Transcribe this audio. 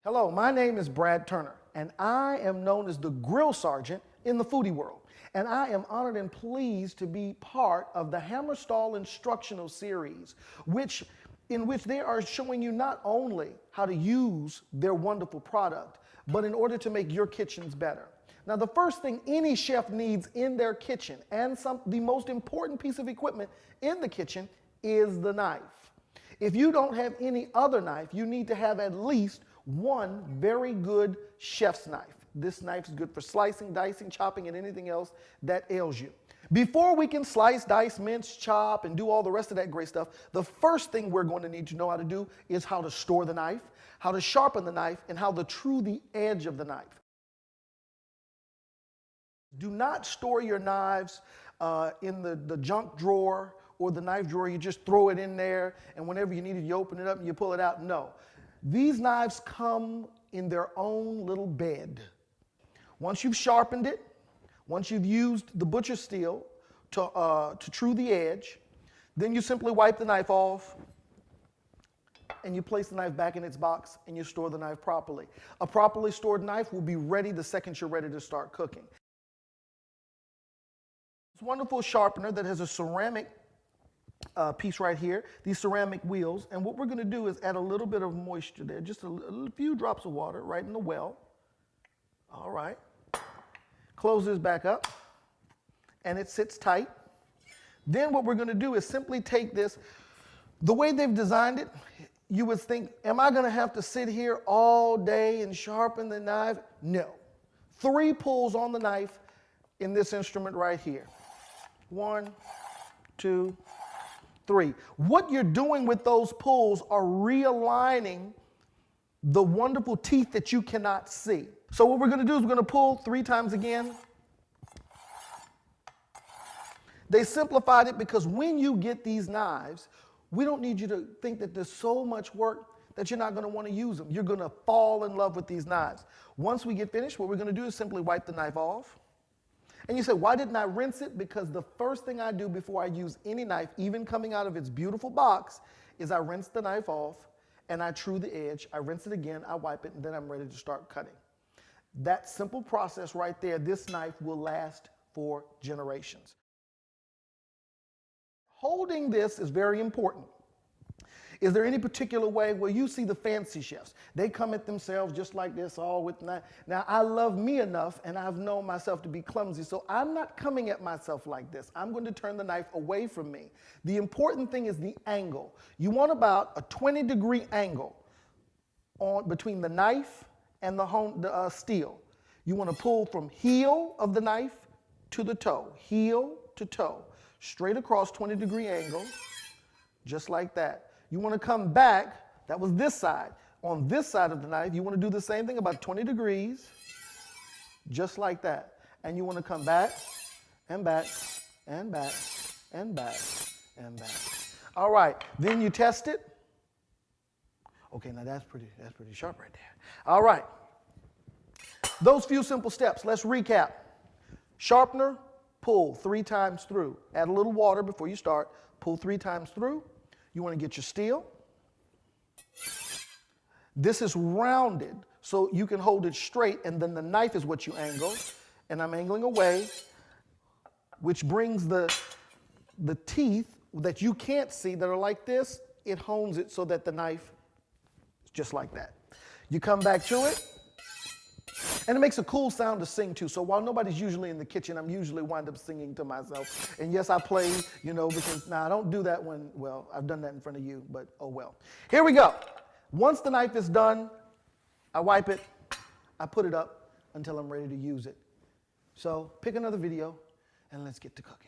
Hello, my name is Brad Turner, and I am known as the Grill Sergeant in the foodie world. And I am honored and pleased to be part of the Hammer Stahl instructional series, in which they are showing you not only how to use their wonderful product, but in order to make your kitchens better. Now, the first thing any chef needs in their kitchen, and the most important piece of equipment in the kitchen, is the knife. If you don't have any other knife, you need to have at least one very good chef's knife. This knife is good for slicing, dicing, chopping, and anything else that ails you. Before we can slice, dice, mince, chop, and do all the rest of that great stuff, the first thing we're going to need to know how to do is how to store the knife, how to sharpen the knife, and how to true the edge of the knife. Do not store your knives in the junk drawer or the knife drawer. You just throw it in there, and whenever you need it, you open it up and you pull it out. No. These knives come in their own little bed. Once you've sharpened it, once you've used the butcher steel to true the edge, then you simply wipe the knife off and you place the knife back in its box and you store the knife properly. A properly stored knife will be ready the second you're ready to start cooking. This wonderful sharpener that has a ceramic piece right here, these ceramic wheels, and what we're going to do is add a little bit of moisture there, just a few drops of water right in the well. All right. Close this back up, and it sits tight. Then what we're going to do is simply take this. The way they've designed it, you would think, am I going to have to sit here all day and sharpen the knife? No. 3 pulls on the knife in this instrument right here. 1, 2, 3. What you're doing with those pulls are realigning the wonderful teeth that you cannot see. So what we're going to do is we're going to pull 3 times again. They simplified it because when you get these knives, we don't need you to think that there's so much work that you're not going to want to use them. You're going to fall in love with these knives. Once we get finished, what we're going to do is simply wipe the knife off. And you say, why didn't I rinse it? Because the first thing I do before I use any knife, even coming out of its beautiful box, is I rinse the knife off and I true the edge. I rinse it again, I wipe it, and then I'm ready to start cutting. That simple process right there, this knife will last for generations. Holding this is very important. Is there any particular way? Well, you see the fancy chefs. They come at themselves just like this, all with knife. Now, I love me enough, and I've known myself to be clumsy, so I'm not coming at myself like this. I'm going to turn the knife away from me. The important thing is the angle. You want about a 20-degree angle between the knife and the steel. You want to pull from heel of the knife to the toe, heel to toe, straight across 20-degree angle, just like that. You want to come back, that was this side. On this side of the knife, you want to do the same thing about 20 degrees, just like that. And you want to come back, and back, and back, and back, and back. All right, then you test it. Okay, now that's pretty sharp right there. All right. Those few simple steps, let's recap. Sharpener, pull 3 times through. Add a little water before you start. Pull 3 times through. You want to get your steel. This is rounded, so you can hold it straight, and then the knife is what you angle. And I'm angling away, which brings the teeth that you can't see that are like this, it hones it so that the knife is just like that. You come back to it, and it makes a cool sound to sing to. So while nobody's usually in the kitchen, I'm usually wind up singing to myself. And yes, I play, because now I don't do that when, well, I've done that in front of you, but oh well. Here we go. Once the knife is done, I wipe it, I put it up until I'm ready to use it. So pick another video and let's get to cooking.